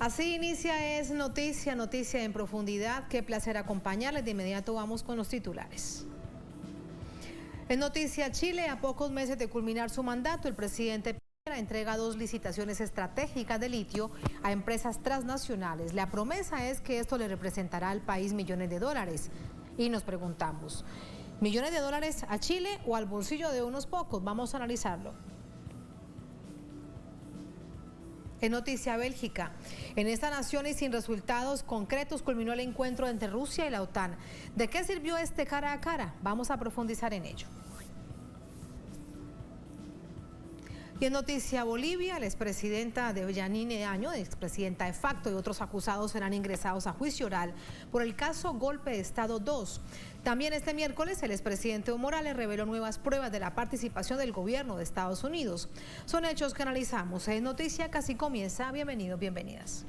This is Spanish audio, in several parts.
Así inicia Es Noticia, noticia en profundidad. Qué placer acompañarles. De inmediato vamos con los titulares. En Noticia Chile, a pocos meses de culminar su mandato, el presidente Piñera entrega 2 licitaciones estratégicas de litio a empresas transnacionales. La promesa es que esto le representará al país millones de dólares. Y nos preguntamos, ¿millones de dólares a Chile o al bolsillo de unos pocos? Vamos a analizarlo. En Noticia Bélgica, en esta nación y sin resultados concretos culminó el encuentro entre Rusia y la OTAN. ¿De qué sirvió este cara a cara? Vamos a profundizar en ello. Y en Noticia Bolivia, la expresidenta de Yanine Áñez, expresidenta de facto, y otros acusados serán ingresados a juicio oral por el caso Golpe de Estado 2. También este miércoles el expresidente Evo Morales reveló nuevas pruebas de la participación del gobierno de Estados Unidos. Son hechos que analizamos en Noticia, casi comienza. Bienvenidos, bienvenidas.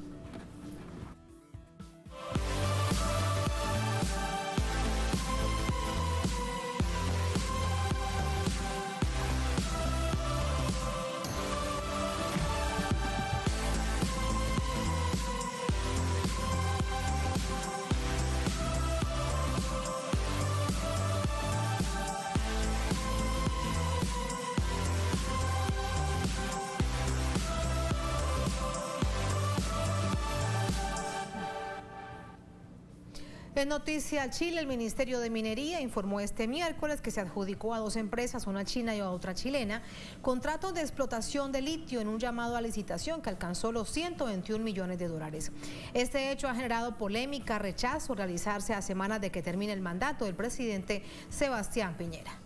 En Noticia Chile, el Ministerio de Minería informó este miércoles que se adjudicó a 2 empresas, una china y otra chilena, contratos de explotación de litio en un llamado a licitación que alcanzó los 121 millones de dólares. Este hecho ha generado polémica, rechazo realizarse a semanas de que termine el mandato del presidente Sebastián Piñera.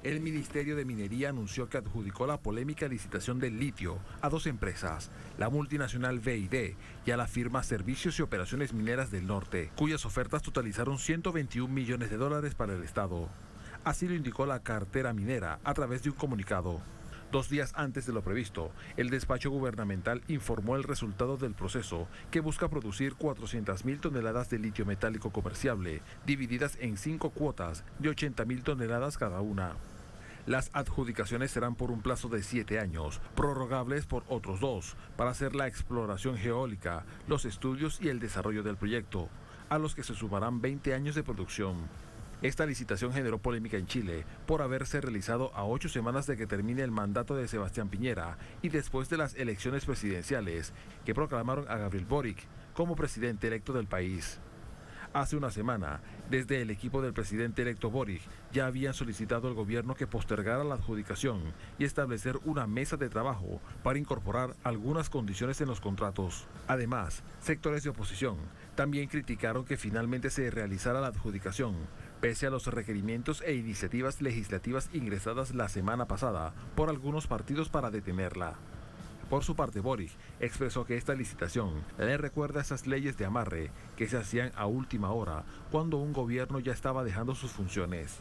El Ministerio de Minería anunció que adjudicó la polémica licitación del litio a 2 empresas, la multinacional BID y a la firma Servicios y Operaciones Mineras del Norte, cuyas ofertas totalizaron 121 millones de dólares para el Estado. Así lo indicó la cartera minera a través de un comunicado. 2 días antes de lo previsto, el despacho gubernamental informó el resultado del proceso, que busca producir 400.000 toneladas de litio metálico comerciable, divididas en 5 cuotas de 80.000 toneladas cada una. Las adjudicaciones serán por un plazo de 7 años, prorrogables por otros 2, para hacer la exploración geológica, los estudios y el desarrollo del proyecto, a los que se sumarán 20 años de producción. Esta licitación generó polémica en Chile por haberse realizado a 8 semanas de que termine el mandato de Sebastián Piñera y después de las elecciones presidenciales que proclamaron a Gabriel Boric como presidente electo del país. Hace una semana, desde el equipo del presidente electo Boric, ya habían solicitado al gobierno que postergara la adjudicación y establecer una mesa de trabajo para incorporar algunas condiciones en los contratos. Además, sectores de oposición también criticaron que finalmente se realizara la adjudicación, pese a los requerimientos e iniciativas legislativas ingresadas la semana pasada por algunos partidos para detenerla. Por su parte, Boric expresó que esta licitación le recuerda a esas leyes de amarre que se hacían a última hora cuando un gobierno ya estaba dejando sus funciones.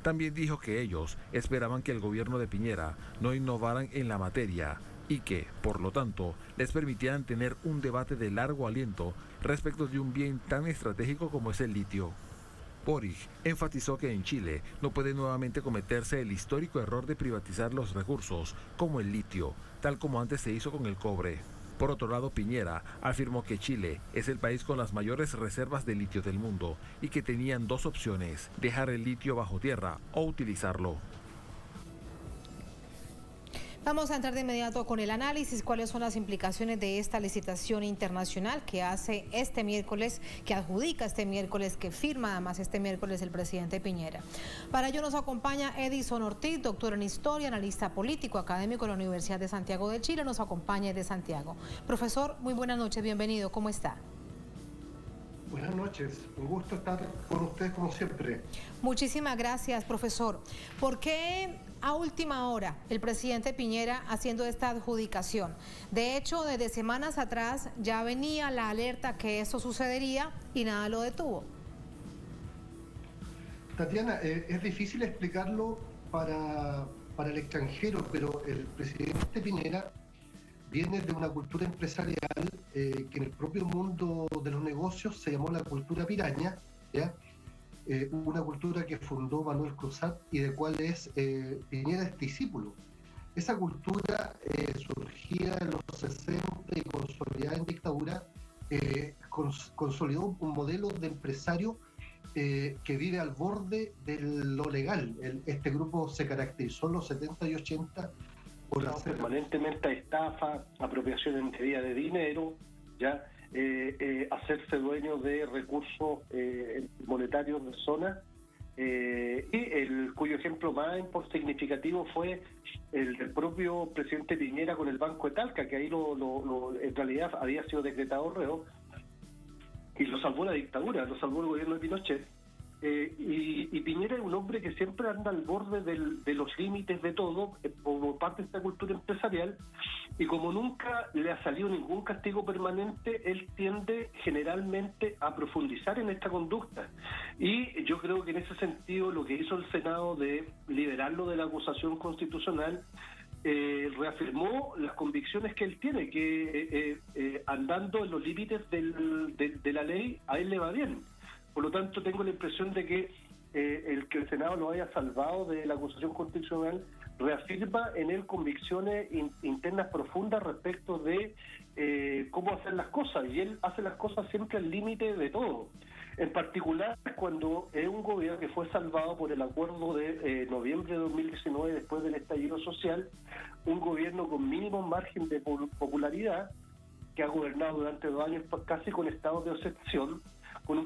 También dijo que ellos esperaban que el gobierno de Piñera no innovaran en la materia y que, por lo tanto, les permitieran tener un debate de largo aliento respecto de un bien tan estratégico como es el litio. Boric enfatizó que en Chile no puede nuevamente cometerse el histórico error de privatizar los recursos, como el litio, tal como antes se hizo con el cobre. Por otro lado, Piñera afirmó que Chile es el país con las mayores reservas de litio del mundo y que tenían 2 opciones: dejar el litio bajo tierra o utilizarlo. Vamos a entrar de inmediato con el análisis, cuáles son las implicaciones de esta licitación internacional que hace este miércoles, que adjudica este miércoles, que firma además este miércoles el presidente Piñera. Para ello nos acompaña Edison Ortiz, doctor en Historia, analista político, académico de la Universidad de Santiago de Chile, nos acompaña de Santiago. Profesor, muy buenas noches, bienvenido, ¿cómo está? Buenas noches, un gusto estar con ustedes como siempre. Muchísimas gracias, profesor. ¿Por qué a última hora el presidente Piñera haciendo esta adjudicación? De hecho, desde semanas atrás ya venía la alerta que eso sucedería y nada lo detuvo. Tatiana, es difícil explicarlo para el extranjero, pero el presidente Piñera viene de una cultura empresarial que en el propio mundo de los negocios se llamó la cultura piraña, ¿ya? Una cultura que fundó Manuel Cruzat y de cual Piñera es discípulo. Esa cultura surgió surgida en los 60 y consolidada en dictadura, consolidó un modelo de empresario que vive al borde de lo legal. Este grupo se caracterizó en los 70 y 80 por hacer permanentemente estafa, apropiación indebida de dinero, ya hacerse dueño de recursos monetarios de zonas, y cuyo ejemplo más significativo fue el del propio presidente Piñera con el Banco de Talca, que ahí en realidad había sido decretado reo, y lo salvó la dictadura, lo salvó el gobierno de Pinochet. Y Piñera es un hombre que siempre anda al borde de los límites de todo, como parte de esta cultura empresarial, y como nunca le ha salido ningún castigo permanente, él tiende generalmente a profundizar en esta conducta. Y yo creo que en ese sentido lo que hizo el Senado de liberarlo de la acusación constitucional reafirmó las convicciones que él tiene, que andando en los límites de la ley a él le va bien. Por lo tanto, tengo la impresión de que el Senado lo haya salvado de la acusación constitucional reafirma en él convicciones internas profundas respecto de cómo hacer las cosas, y él hace las cosas siempre al límite de todo. En particular, cuando es un gobierno que fue salvado por el acuerdo de noviembre de 2019, después del estallido social, un gobierno con mínimo margen de popularidad, que ha gobernado durante 2 años casi con estado de excepción, con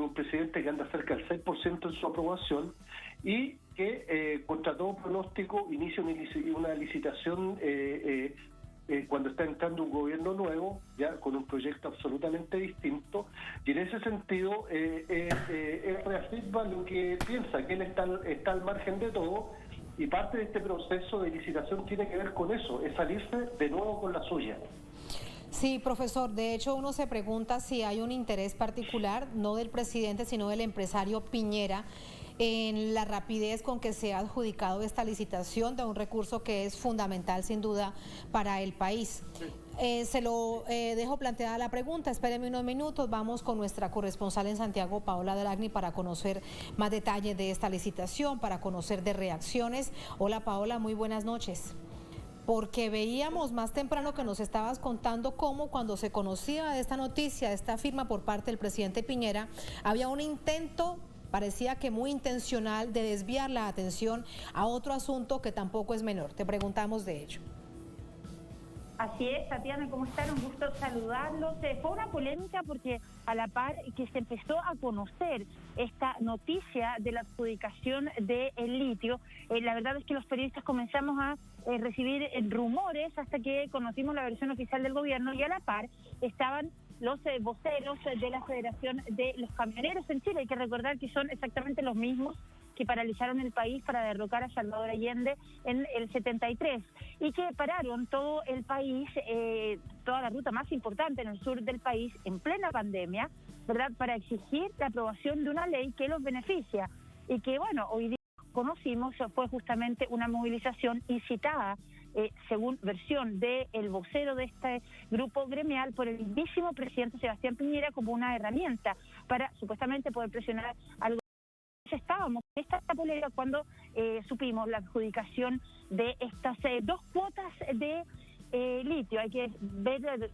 un presidente que anda cerca del 6% en su aprobación, y que contra todo pronóstico inicia una licitación cuando está entrando un gobierno nuevo, ya con un proyecto absolutamente distinto, y en ese sentido él reafirma lo que piensa, que él está al margen de todo, y parte de este proceso de licitación tiene que ver con eso, es salirse de nuevo con la suya. Sí, profesor, de hecho uno se pregunta si hay un interés particular, no del presidente, sino del empresario Piñera, en la rapidez con que se ha adjudicado esta licitación de un recurso que es fundamental sin duda para el país. Se lo dejo planteada la pregunta, espéreme unos minutos, vamos con nuestra corresponsal en Santiago, Paola Dragni, para conocer más detalles de esta licitación, para conocer de reacciones. Hola Paola, muy buenas noches. Porque veíamos más temprano que nos estabas contando cómo cuando se conocía de esta noticia, de esta firma por parte del presidente Piñera, había un intento, parecía que muy intencional, de desviar la atención a otro asunto que tampoco es menor. Te preguntamos de ello. Así es, Tatiana, ¿cómo están? Un gusto saludarlos. Fue una polémica porque a la par que se empezó a conocer esta noticia de la adjudicación del litio, la verdad es que los periodistas comenzamos a recibir rumores hasta que conocimos la versión oficial del gobierno, y a la par estaban los voceros de la Federación de los Camioneros en Chile. Hay que recordar que son exactamente los mismos que paralizaron el país para derrocar a Salvador Allende en el 73 y que pararon todo el país, toda la ruta más importante en el sur del país en plena pandemia, ¿verdad?, para exigir la aprobación de una ley que los beneficia y que, bueno, hoy día conocimos fue justamente una movilización incitada, según versión del vocero de este grupo gremial, por el mismísimo presidente Sebastián Piñera como una herramienta para supuestamente poder presionar al estábamos en esta polémica cuando supimos la adjudicación de estas 2 cuotas de litio. Hay que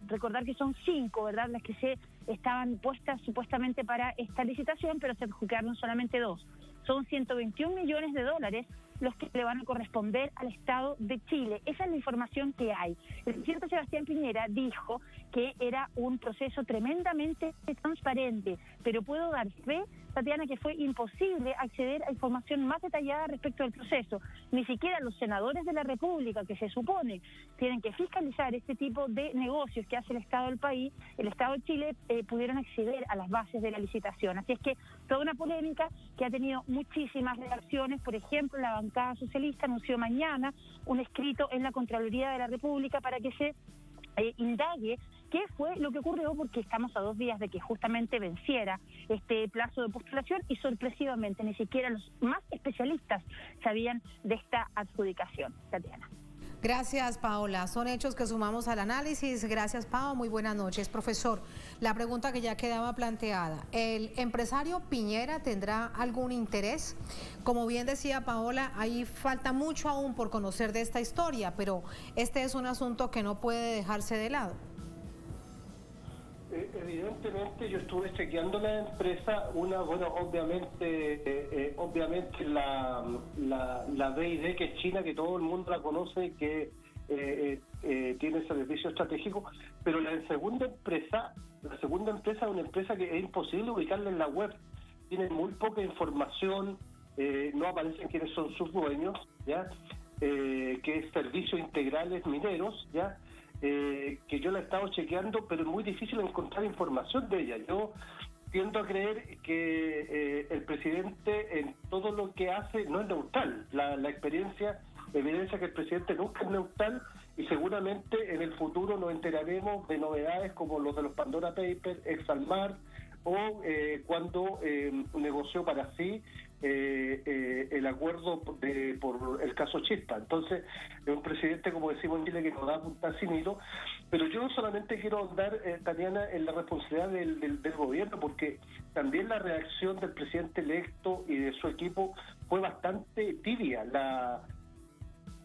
recordar que son 5, ¿verdad?, las que se estaban puestas supuestamente para esta licitación, pero se adjudicaron solamente 2. Son $121 millones los que le van a corresponder al Estado de Chile. Esa es la información que hay. El presidente Sebastián Piñera dijo que era un proceso tremendamente transparente, pero puedo dar fe, Tatiana, que fue imposible acceder a información más detallada respecto al proceso. Ni siquiera los senadores de la República, que se supone tienen que fiscalizar este tipo de negocios que hace el Estado del país, el Estado de Chile, pudieron acceder a las bases de la licitación. Así es que toda una polémica que ha tenido muchísimas reacciones. Por ejemplo, la bancada socialista anunció mañana un escrito en la Contraloría de la República para que se indague qué fue lo que ocurrió, porque estamos a 2 días de que justamente venciera este plazo de postulación y sorpresivamente ni siquiera los más especialistas sabían de esta adjudicación. Tatiana. Gracias, Paola. Son hechos que sumamos al análisis. Gracias, Pao. Muy buenas noches. Profesor, la pregunta que ya quedaba planteada. ¿El empresario Piñera tendrá algún interés? Como bien decía Paola, ahí falta mucho aún por conocer de esta historia, pero este es un asunto que no puede dejarse de lado. Evidentemente yo estuve chequeando la empresa, obviamente la BID, que es China, que todo el mundo la conoce, que tiene servicio estratégico, pero la segunda empresa es una empresa que es imposible ubicarla en la web, tiene muy poca información, no aparecen quiénes son sus dueños, ¿ya? Que es Servicios Integrales Mineros, ¿ya? Que yo la he estado chequeando, pero es muy difícil encontrar información de ella. Yo tiendo a creer que el presidente en todo lo que hace no es neutral. La experiencia evidencia que el presidente nunca es neutral, y seguramente en el futuro nos enteraremos de novedades como los de los Pandora Papers, Exalmar, o cuando negoció para sí el acuerdo por el caso Chispa. Entonces, es un presidente, como decimos en Chile, que nos da punta sin hilo, pero yo solamente quiero ahondar, Tatiana, en la responsabilidad del gobierno, porque también la reacción del presidente electo y de su equipo fue bastante tibia.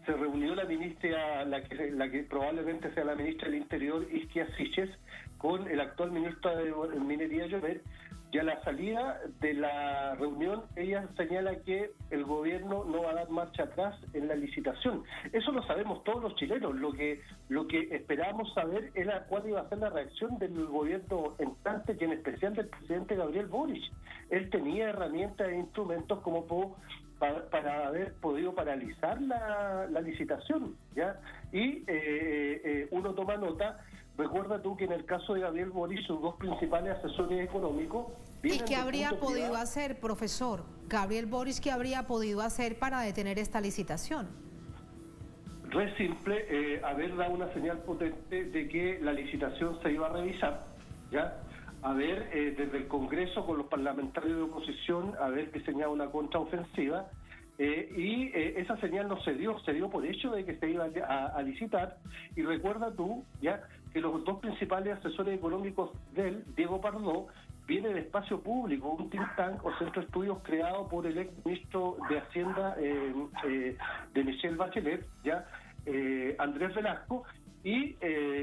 Se reunió la ministra, la que probablemente sea la ministra del Interior, Isquia Siches, con el actual ministro de Minería, Llobet, y a la salida de la reunión ella señala que el gobierno no va a dar marcha atrás en la licitación. Eso lo sabemos todos los chilenos. Lo que esperábamos saber era cuál iba a ser la reacción del gobierno entrante, y en especial del presidente Gabriel Boric. Él tenía herramientas e instrumentos como para haber podido paralizar la licitación, ¿ya? Y uno toma nota. Recuerda tú que en el caso de Gabriel Boric, sus dos principales asesores económicos... ¿Y qué habría podido hacer, profesor? Gabriel Boric, ¿qué habría podido hacer para detener esta licitación? Re simple, haber dado una señal potente de que la licitación se iba a revisar, ¿ya? Haber, desde el Congreso, con los parlamentarios de oposición, haber diseñado una contraofensiva, y esa señal no se dio por hecho de que se iba a licitar. Y recuerda tú, ya, que los dos principales asesores económicos de él, Diego Pardo, viene de Espacio Público, un think tank o centro de estudios creado por el ex ministro de Hacienda de Michelle Bachelet, ya, Andrés Velasco, y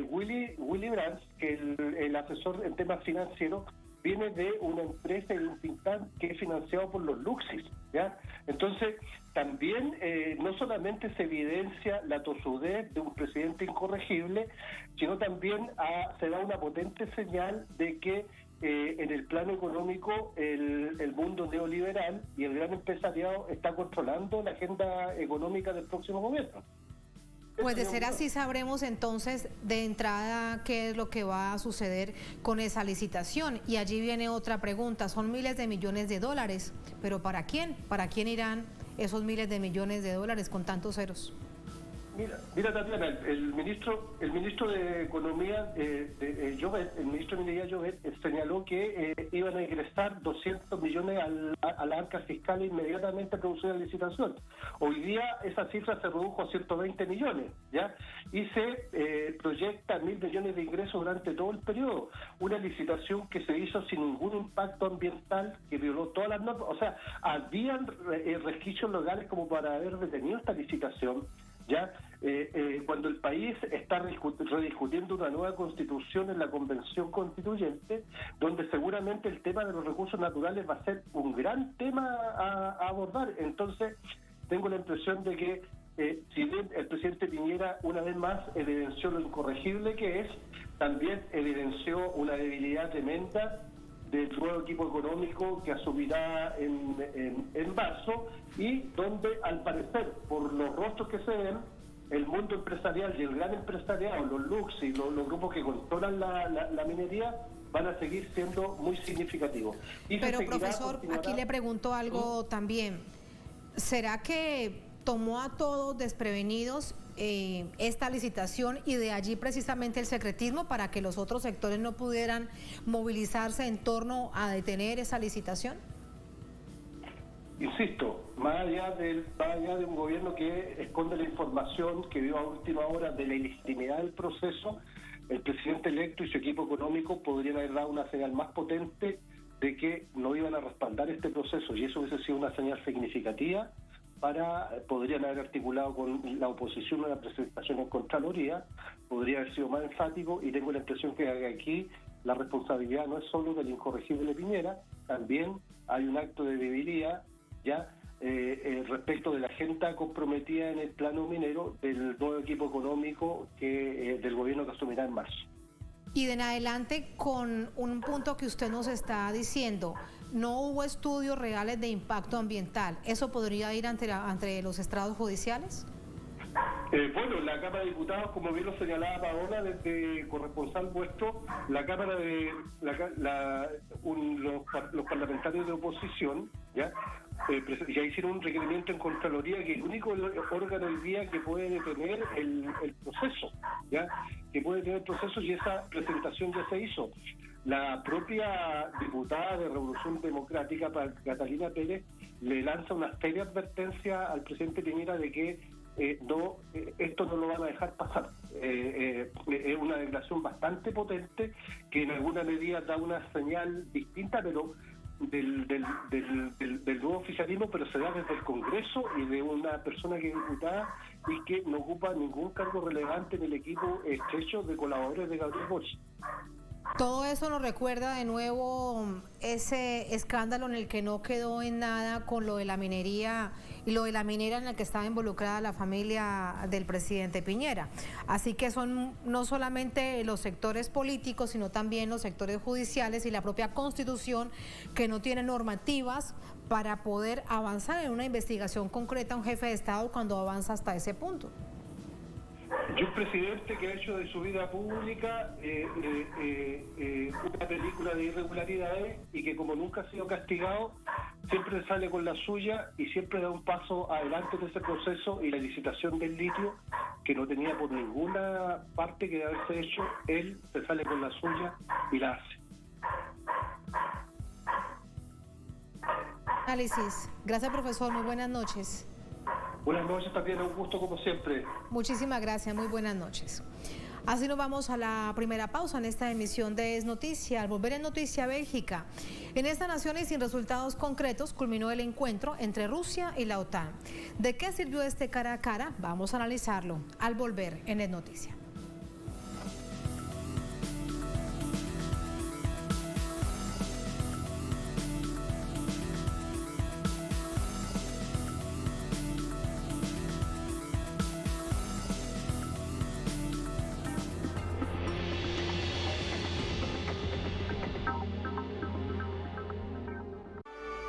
Willy Brandt, que el asesor en temas financieros, viene de una empresa y de un think tank que es financiado por los Luxis, ¿ya? Entonces, también no solamente se evidencia la tosudez de un presidente incorregible, sino también se da una potente señal de que en el plano económico el mundo neoliberal y el gran empresariado está controlando la agenda económica del próximo gobierno. Pues de ser así, sabremos entonces de entrada qué es lo que va a suceder con esa licitación. Y allí viene otra pregunta, son miles de millones de dólares, pero ¿para quién? ¿Para quién irán esos miles de millones de dólares con tantos ceros? Mira Tatiana, el ministro de Economía, Llobet, el ministro de Minería Llobet, señaló que iban a ingresar 200 millones a la arca fiscal inmediatamente a producir la licitación. Hoy día esa cifra se redujo a 120 millones, ¿ya? Y se proyecta 1.000 millones de ingresos durante todo el periodo. Una licitación que se hizo sin ningún impacto ambiental, que violó todas las normas. O sea, habían resquicios legales como para haber detenido esta licitación. Ya cuando el país está rediscutiendo una nueva constitución en la convención constituyente, donde seguramente el tema de los recursos naturales va a ser un gran tema a abordar. Entonces tengo la impresión de que si bien el presidente Piñera una vez más evidenció lo incorregible que es, también evidenció una debilidad tremenda del nuevo equipo económico que asumirá en marzo, y donde al parecer, por los rostros que se ven, el mundo empresarial y el gran empresariado, los Lux y los grupos que controlan la minería, van a seguir siendo muy significativos. Pero profesor, aquí le pregunto algo también. ¿Será que tomó a todos desprevenidos esta licitación y de allí precisamente el secretismo para que los otros sectores no pudieran movilizarse en torno a detener esa licitación? insisto, más allá de un gobierno que esconde la información, que vio a última hora de la ilegitimidad del proceso, el presidente electo y su equipo económico podrían haber dado una señal más potente de que no iban a respaldar este proceso, y eso hubiese sido una señal significativa podrían haber articulado con la oposición una presentación en Contraloría, podría haber sido más enfático, y tengo la impresión que aquí la responsabilidad no es solo del incorregible Piñera, también hay un acto de debilidad ya respecto de la agenda comprometida en el plano minero del nuevo equipo económico del gobierno que asumirá en marzo. Y de en adelante, con un punto que usted nos está diciendo, no hubo estudios reales de impacto ambiental. ¿Eso podría ir ante los estrados judiciales? Bueno, la Cámara de Diputados, como bien lo señalaba Paola, desde corresponsal vuestro, la Cámara de los parlamentarios de oposición ya hicieron un requerimiento en Contraloría, que es el único órgano hoy día que puede detener el proceso, ya que puede detener el proceso, y esa presentación ya se hizo. La propia diputada de Revolución Democrática, Catalina Pérez, le lanza una seria advertencia al presidente Piñera de que esto no lo van a dejar pasar. Es una declaración bastante potente que en alguna medida da una señal distinta, pero del nuevo oficialismo, pero se da desde el Congreso y de una persona que es diputada y que no ocupa ningún cargo relevante en el equipo estrecho de colaboradores de Gabriel Boric. Todo eso nos recuerda de nuevo ese escándalo en el que no quedó en nada con lo de la minería y lo de la minera en la que estaba involucrada la familia del presidente Piñera. Así que son no solamente los sectores políticos, sino también los sectores judiciales y la propia Constitución, que no tienen normativas para poder avanzar en una investigación concreta a un jefe de Estado cuando avanza hasta ese punto. Y un presidente que ha hecho de su vida pública una película de irregularidades, y que como nunca ha sido castigado, siempre sale con la suya y siempre da un paso adelante en ese proceso, y la licitación del litio, que no tenía por ninguna parte que haberse hecho, él se sale con la suya y la hace. Análisis. Gracias, profesor. Muy buenas noches. Buenas noches también, un gusto como siempre. Muchísimas gracias, muy buenas noches. Así nos vamos a la primera pausa en esta emisión de Es Noticia. Al volver en Noticia Bélgica, en esta nación y sin resultados concretos culminó el encuentro entre Rusia y la OTAN. ¿De qué sirvió este cara a cara? Vamos a analizarlo al volver en Es Noticia.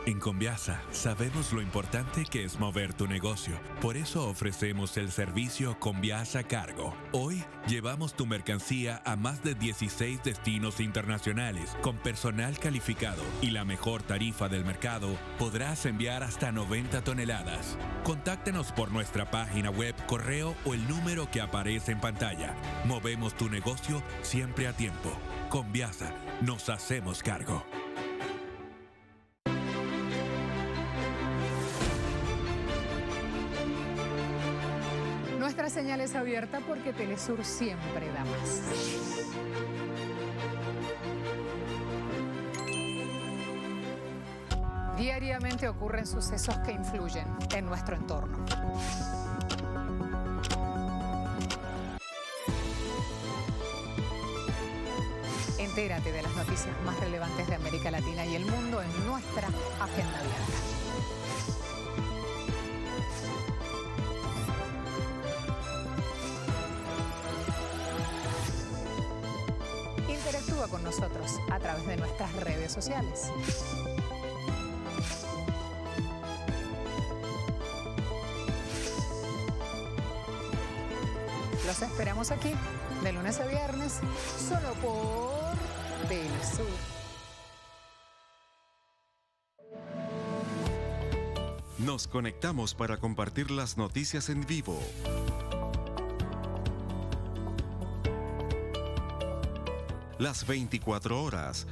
En Conviasa sabemos lo importante que es mover tu negocio. Por eso ofrecemos el servicio Conviasa Cargo. Hoy llevamos tu mercancía a más de 16 destinos internacionales. Con personal calificado y la mejor tarifa del mercado, podrás enviar hasta 90 toneladas. Contáctenos por nuestra página web, correo o el número que aparece en pantalla. Movemos tu negocio siempre a tiempo. Conviasa, nos hacemos cargo. Nuestra señal es abierta porque Telesur siempre da más. Diariamente ocurren sucesos que influyen en nuestro entorno. Entérate de las noticias más relevantes de América Latina y el mundo en nuestra agenda abierta. Interactúa con nosotros a través de nuestras redes sociales. Los esperamos aquí, de lunes a viernes, solo por Telesur. Nos conectamos para compartir las noticias en vivo. Las 24 horas.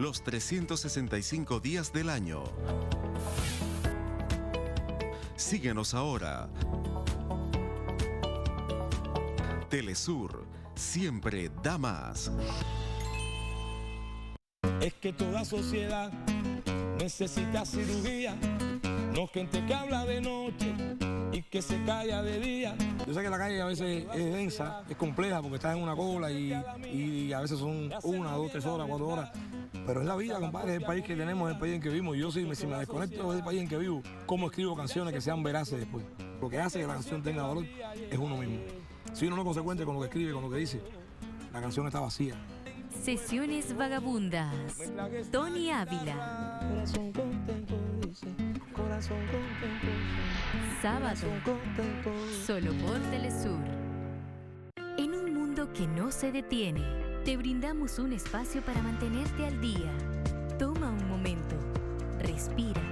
los 365 días del año. Síguenos ahora. Telesur, siempre da más. Es que toda sociedad necesita cirugía, no gente que habla de noche y que se calla de día. Yo sé que la calle a veces es densa, es compleja porque estás en una cola y a veces son 1, 2, 3 horas, 4 horas. Pero es la vida, compadre, es el país que tenemos, es el país en que vivimos. Yo si me desconecto del país en que vivo, ¿cómo escribo canciones que sean veraces después? Lo que hace que la canción tenga valor es uno mismo. Si uno no es consecuente con lo que escribe, con lo que dice, la canción está vacía. Sesiones Vagabundas. Tony Ávila. Corazón contento, dice, corazón contento. Sábado. Solo por Telesur. En un mundo que no se detiene, te brindamos un espacio para mantenerte al día. Toma un momento, respira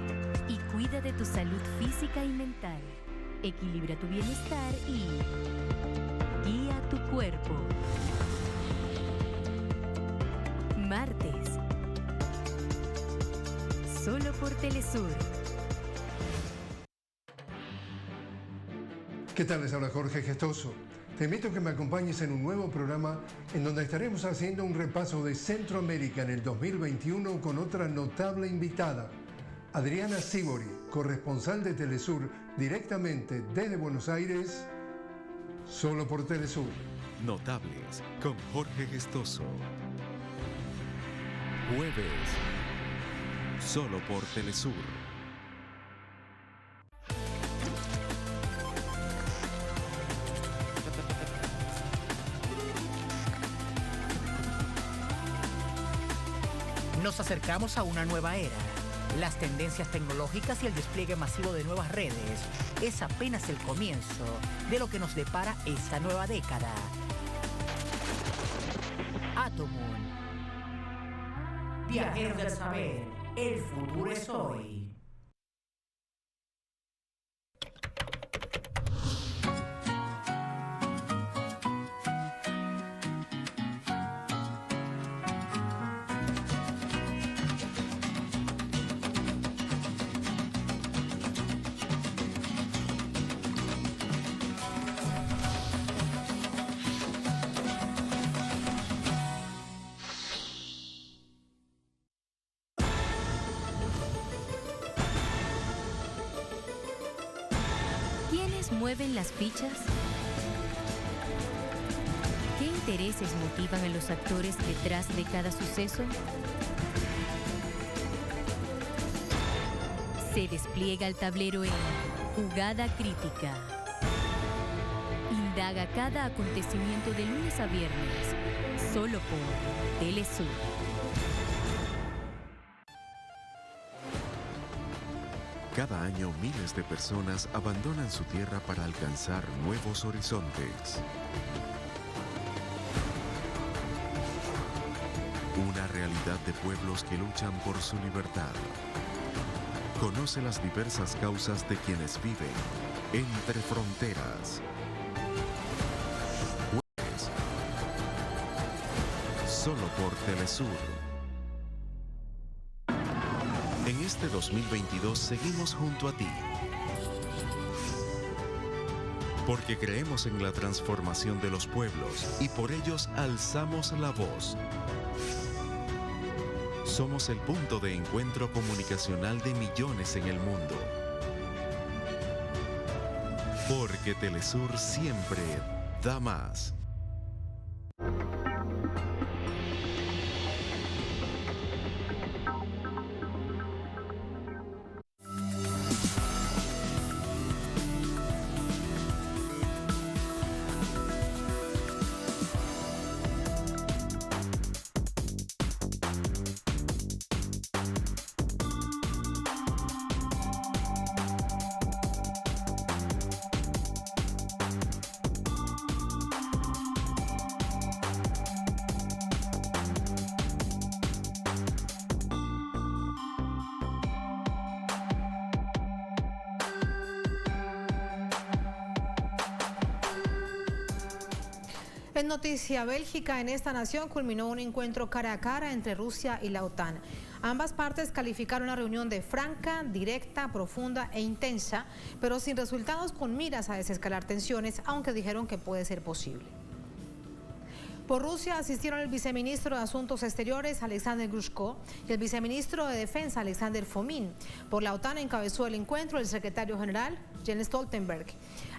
y cuida de tu salud física y mental. Equilibra tu bienestar y guía tu cuerpo. Martes. Solo por Telesur. ¿Qué tal? Les habla Jorge Gestoso. Te invito a que me acompañes en un nuevo programa en donde estaremos haciendo un repaso de Centroamérica en el 2021 con otra notable invitada, Adriana Sibori, corresponsal de Telesur directamente desde Buenos Aires, solo por Telesur. Notables con Jorge Gestoso. Jueves, solo por Telesur. Nos acercamos a una nueva era. Las tendencias tecnológicas y el despliegue masivo de nuevas redes es apenas el comienzo de lo que nos depara esta nueva década. Atomun. Viajeros del saber, el futuro es hoy. ¿Mueven las fichas? ¿Qué intereses motivan a los actores detrás de cada suceso? Se despliega el tablero en Jugada Crítica. Indaga cada acontecimiento de lunes a viernes, solo por Telesur. Cada año miles de personas abandonan su tierra para alcanzar nuevos horizontes. Una realidad de pueblos que luchan por su libertad. Conoce las diversas causas de quienes viven entre fronteras. Jueves, solo por Telesur. En este 2022 seguimos junto a ti. Porque creemos en la transformación de los pueblos y por ellos alzamos la voz. Somos el punto de encuentro comunicacional de millones en el mundo. Porque Telesur siempre da más. En noticia, Bélgica, en esta nación culminó un encuentro cara a cara entre Rusia y la OTAN. Ambas partes calificaron la reunión de franca, directa, profunda e intensa, pero sin resultados, con miras a desescalar tensiones, aunque dijeron que puede ser posible. Por Rusia asistieron el viceministro de Asuntos Exteriores, Alexander Grushko, y el viceministro de Defensa, Alexander Fomin. Por la OTAN encabezó el encuentro el secretario general, Jens Stoltenberg.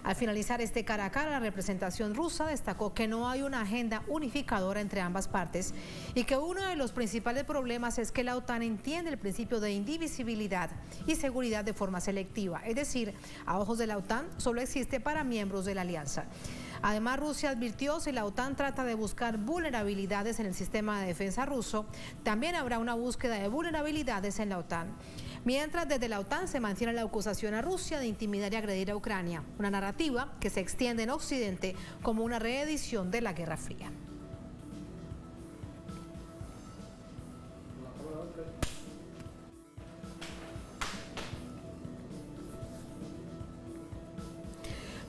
Al finalizar este cara a cara, la representación rusa destacó que no hay una agenda unificadora entre ambas partes y que uno de los principales problemas es que la OTAN entiende el principio de indivisibilidad y seguridad de forma selectiva, es decir, a ojos de la OTAN solo existe para miembros de la alianza. Además, Rusia advirtió si la OTAN trata de buscar vulnerabilidades en el sistema de defensa ruso, también habrá una búsqueda de vulnerabilidades en la OTAN. Mientras desde la OTAN se mantiene la acusación a Rusia de intimidar y agredir a Ucrania, una narrativa que se extiende en Occidente como una reedición de la Guerra Fría.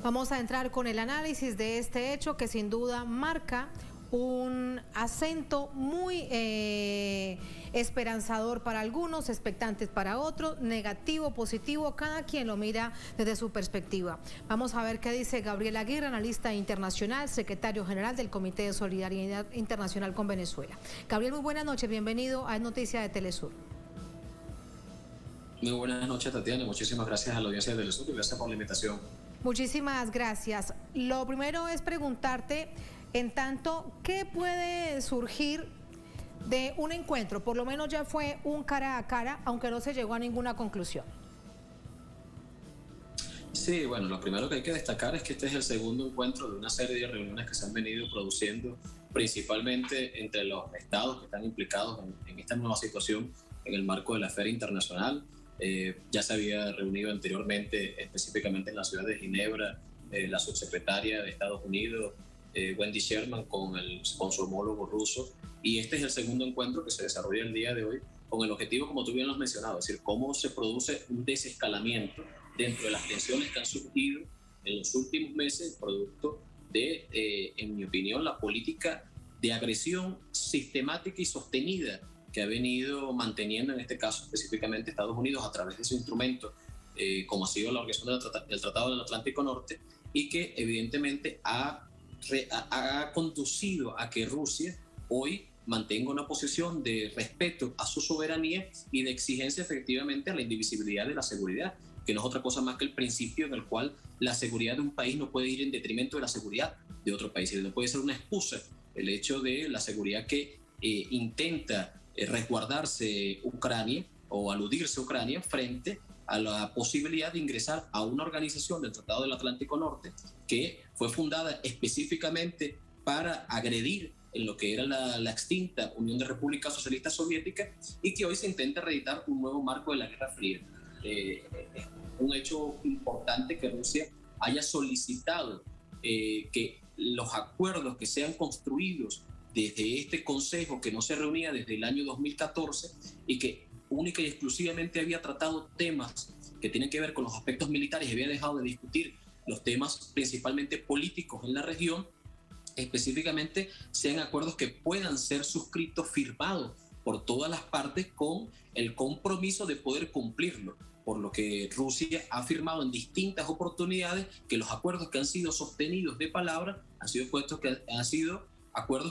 Vamos a entrar con el análisis de este hecho que sin duda marca un acento muy esperanzador para algunos, expectantes para otros, negativo, positivo, cada quien lo mira desde su perspectiva. Vamos a ver qué dice Gabriel Aguirre, analista internacional, secretario general del Comité de Solidaridad Internacional con Venezuela. Gabriel, muy buenas noches, bienvenido a Noticias de Telesur. Muy buenas noches, Tatiana, muchísimas gracias a la audiencia de Telesur y gracias por la invitación. Muchísimas gracias. Lo primero es preguntarte, en tanto, ¿qué puede surgir de un encuentro? Por lo menos ya fue un cara a cara, aunque no se llegó a ninguna conclusión. Sí, bueno, lo primero que hay que destacar es que este es el segundo encuentro de una serie de reuniones que se han venido produciendo principalmente entre los estados que están implicados en esta nueva situación en el marco de la Feria Internacional. Ya se había reunido anteriormente, específicamente en la ciudad de Ginebra, la subsecretaria de Estados Unidos, Wendy Sherman, con su homólogo ruso. Y este es el segundo encuentro que se desarrolla el día de hoy con el objetivo, como tú bien lo has mencionado, es decir, cómo se produce un desescalamiento dentro de las tensiones que han surgido en los últimos meses, producto de, en mi opinión, la política de agresión sistemática y sostenida que ha venido manteniendo en este caso específicamente Estados Unidos a través de su instrumento, como ha sido la Organización del Tratado del Atlántico Norte, y que evidentemente ha conducido a que Rusia hoy mantenga una posición de respeto a su soberanía y de exigencia efectivamente a la indivisibilidad de la seguridad, que no es otra cosa más que el principio en el cual la seguridad de un país no puede ir en detrimento de la seguridad de otro país, y no puede ser una excusa el hecho de la seguridad que intenta resguardarse Ucrania o aludirse Ucrania frente a la posibilidad de ingresar a una organización del Tratado del Atlántico Norte que fue fundada específicamente para agredir en lo que era la extinta Unión de Repúblicas Socialistas Soviéticas y que hoy se intenta reeditar un nuevo marco de la Guerra Fría. Es un hecho importante que Rusia haya solicitado que los acuerdos que sean construidos desde este Consejo, que no se reunía desde el año 2014 y que única y exclusivamente había tratado temas que tienen que ver con los aspectos militares y había dejado de discutir los temas principalmente políticos en la región, específicamente sean acuerdos que puedan ser suscritos, firmados por todas las partes con el compromiso de poder cumplirlo. Por lo que Rusia ha afirmado en distintas oportunidades que los acuerdos que han sido sostenidos de palabra han sido acuerdos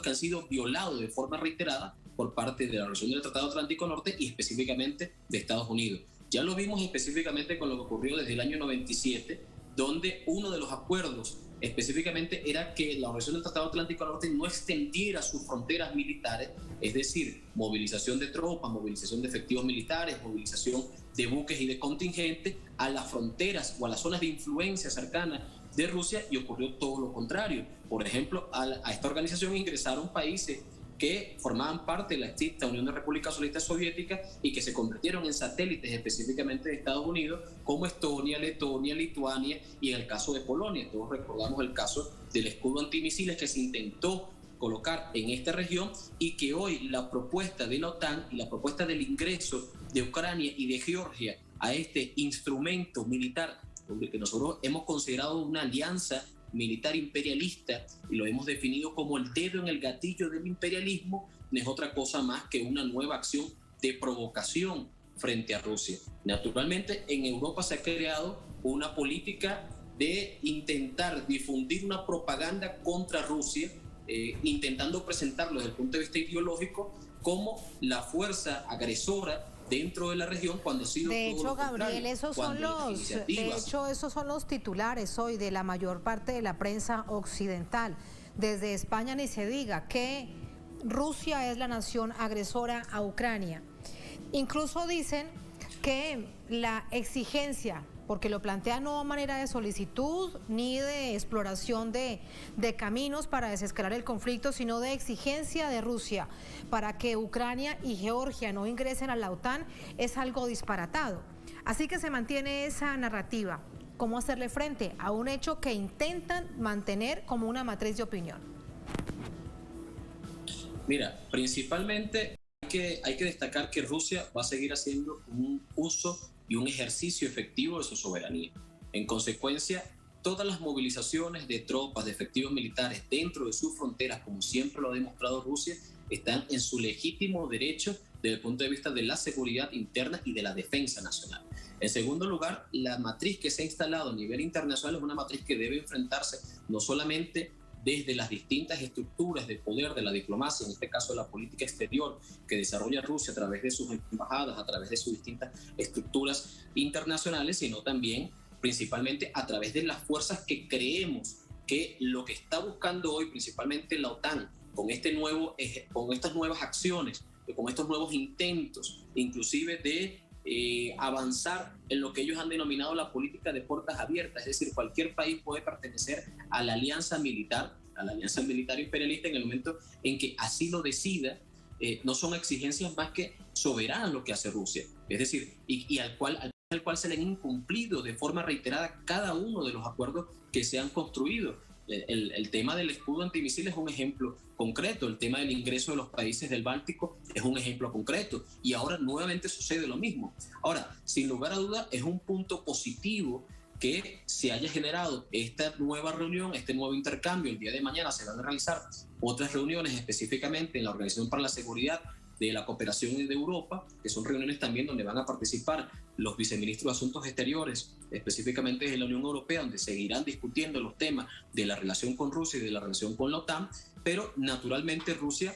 que han sido violados de forma reiterada por parte de la Organización del Tratado Atlántico Norte y específicamente de Estados Unidos. Ya lo vimos específicamente con lo que ocurrió desde el año 97, donde uno de los acuerdos específicamente era que la Organización del Tratado Atlántico Norte no extendiera sus fronteras militares, es decir, movilización de tropas, movilización de efectivos militares, movilización de buques y de contingentes a las fronteras o a las zonas de influencia cercanas de Rusia, y ocurrió todo lo contrario. Por ejemplo, a esta organización ingresaron países que formaban parte de la extinta Unión de Repúblicas Socialistas Soviéticas y que se convirtieron en satélites específicamente de Estados Unidos, como Estonia, Letonia, Lituania y en el caso de Polonia. Todos recordamos el caso del escudo antimisiles que se intentó colocar en esta región y que hoy la propuesta de la OTAN y la propuesta del ingreso de Ucrania y de Georgia a este instrumento militar que nosotros hemos considerado una alianza militar imperialista, y lo hemos definido como el dedo en el gatillo del imperialismo, no es otra cosa más que una nueva acción de provocación frente a Rusia. Naturalmente, en Europa se ha creado una política de intentar difundir una propaganda contra Rusia, intentando presentarlo desde el punto de vista ideológico como la fuerza agresora dentro de la región, cuando ha sido de hecho, Gabriel, esos son los titulares hoy de la mayor parte de la prensa occidental. Desde España ni se diga que Rusia es la nación agresora a Ucrania. Incluso dicen que la exigencia, porque lo plantean no a manera de solicitud ni de exploración de caminos para desescalar el conflicto, sino de exigencia de Rusia para que Ucrania y Georgia no ingresen a la OTAN, es algo disparatado. Así que se mantiene esa narrativa. ¿Cómo hacerle frente a un hecho que intentan mantener como una matriz de opinión? Mira, principalmente hay que destacar que Rusia va a seguir haciendo un uso y un ejercicio efectivo de su soberanía. En consecuencia, todas las movilizaciones de tropas, de efectivos militares dentro de sus fronteras, como siempre lo ha demostrado Rusia, están en su legítimo derecho desde el punto de vista de la seguridad interna y de la defensa nacional. En segundo lugar, la matriz que se ha instalado a nivel internacional es una matriz que debe enfrentarse no solamente desde las distintas estructuras de poder de la diplomacia, en este caso de la política exterior que desarrolla Rusia a través de sus embajadas, a través de sus distintas estructuras internacionales, sino también principalmente a través de las fuerzas que creemos que lo que está buscando hoy principalmente la OTAN con estas nuevas acciones, con estos nuevos intentos, inclusive de avanzar en lo que ellos han denominado la política de puertas abiertas, es decir, cualquier país puede pertenecer a la alianza militar imperialista en el momento en que así lo decida. No son exigencias más que soberanas lo que hace Rusia, es decir, y al cual se le han incumplido de forma reiterada cada uno de los acuerdos que se han construido. El tema del escudo antimisiles es un ejemplo concreto, el tema del ingreso de los países del Báltico es un ejemplo concreto, y ahora nuevamente sucede lo mismo. Ahora, sin lugar a duda, es un punto positivo que se haya generado esta nueva reunión, este nuevo intercambio. El día de mañana se van a realizar otras reuniones específicamente en la Organización para la Seguridad de la Cooperación de Europa, que son reuniones también donde van a participar los viceministros de Asuntos Exteriores, específicamente de la Unión Europea, donde seguirán discutiendo los temas de la relación con Rusia y de la relación con la OTAN, pero naturalmente Rusia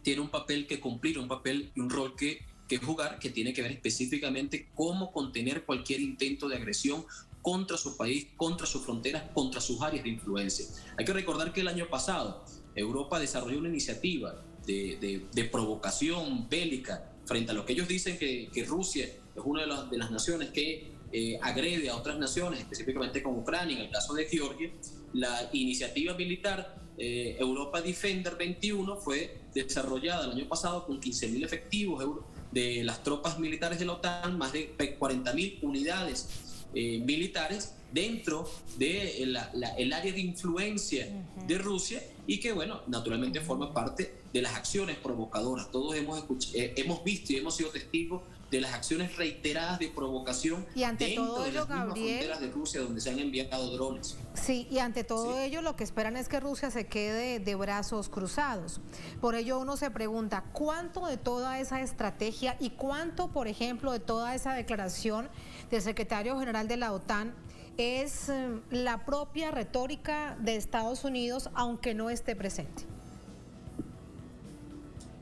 tiene un papel que cumplir, un papel y un rol que jugar, que tiene que ver específicamente cómo contener cualquier intento de agresión contra su país, contra sus fronteras, contra sus áreas de influencia. Hay que recordar que el año pasado Europa desarrolló una iniciativa de provocación bélica frente a lo que ellos dicen que Rusia es una de las naciones que agrede a otras naciones, específicamente con Ucrania. En el caso de Georgia, la iniciativa militar Europa Defender 21 fue desarrollada el año pasado con 15.000 efectivos de las tropas militares de la OTAN, más de 40.000 unidades militares dentro del área de influencia de Rusia, y que, bueno, naturalmente forma parte de las acciones provocadoras. Todos hemos visto y hemos sido testigos de las acciones reiteradas de provocación y ante dentro todo de ello, las mismas Gabriel, fronteras de Rusia, donde se han enviado drones. Sí, y ante todo ello lo que esperan es que Rusia se quede de brazos cruzados. Por ello uno se pregunta, ¿cuánto de toda esa estrategia y cuánto, por ejemplo, de toda esa declaración del secretario general de la OTAN es la propia retórica de Estados Unidos, aunque no esté presente?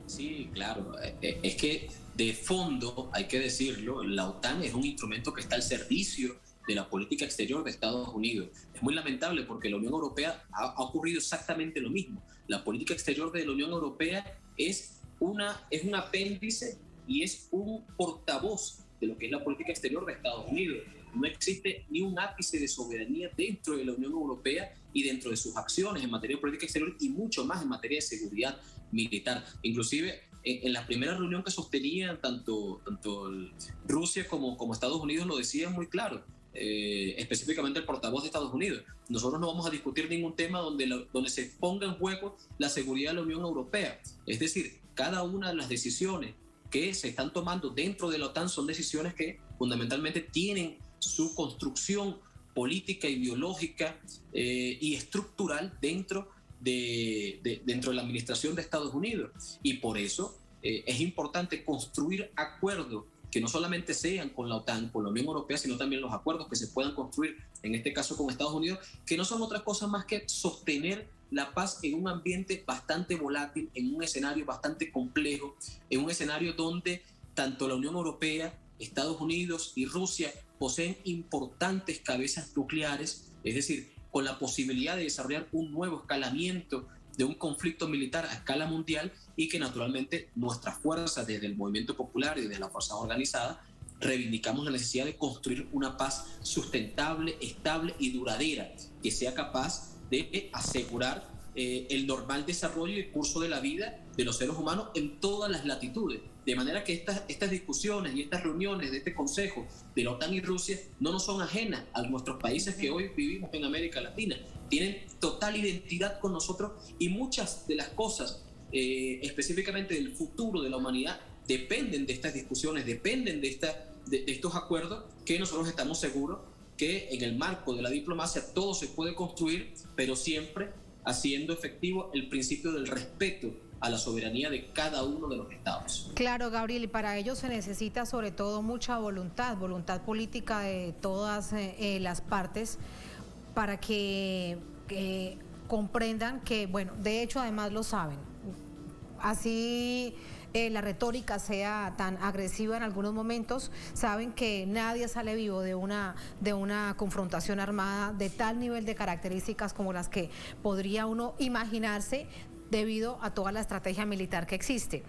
Sí, claro. Es que de fondo, hay que decirlo, la OTAN es un instrumento que está al servicio de la política exterior de Estados Unidos. Es muy lamentable porque la Unión Europea ha ocurrido exactamente lo mismo. La política exterior de la Unión Europea es un apéndice y es un portavoz de lo que es la política exterior de Estados Unidos. No existe ni un ápice de soberanía dentro de la Unión Europea y dentro de sus acciones en materia de política exterior, y mucho más en materia de seguridad militar. Inclusive en la primera reunión que sostenían tanto Rusia como Estados Unidos lo decían muy claro, específicamente el portavoz de Estados Unidos: nosotros no vamos a discutir ningún tema donde se ponga en juego la seguridad de la Unión Europea. Es decir, cada una de las decisiones que se están tomando dentro de la OTAN son decisiones que fundamentalmente tienen su construcción política, ideológica y estructural dentro de la administración de Estados Unidos. Y por eso es importante construir acuerdos que no solamente sean con la OTAN, con la Unión Europea, sino también los acuerdos que se puedan construir, en este caso con Estados Unidos, que no son otra cosa más que sostener la paz en un ambiente bastante volátil, en un escenario bastante complejo, en un escenario donde tanto la Unión Europea, Estados Unidos y Rusia poseen importantes cabezas nucleares, es decir, con la posibilidad de desarrollar un nuevo escalamiento de un conflicto militar a escala mundial, y que naturalmente nuestras fuerzas, desde el movimiento popular y desde las fuerzas organizadas, reivindicamos la necesidad de construir una paz sustentable, estable y duradera, que sea capaz de asegurar el normal desarrollo y curso de la vida de los seres humanos en todas las latitudes. De manera que estas discusiones y estas reuniones de este Consejo de la OTAN y Rusia no nos son ajenas a nuestros países que hoy vivimos en América Latina. Tienen total identidad con nosotros, y muchas de las cosas, específicamente del futuro de la humanidad, dependen de estas discusiones, dependen de estos acuerdos, que nosotros estamos seguros que en el marco de la diplomacia todo se puede construir, pero siempre haciendo efectivo el principio del respeto a la soberanía de cada uno de los estados. Claro, Gabriel, y para ello se necesita sobre todo mucha voluntad política de todas las partes, para que comprendan que, bueno, de hecho además lo saben, así la retórica sea tan agresiva en algunos momentos, saben que nadie sale vivo de una confrontación armada de tal nivel de características como las que podría uno imaginarse debido a toda la estrategia militar que existe.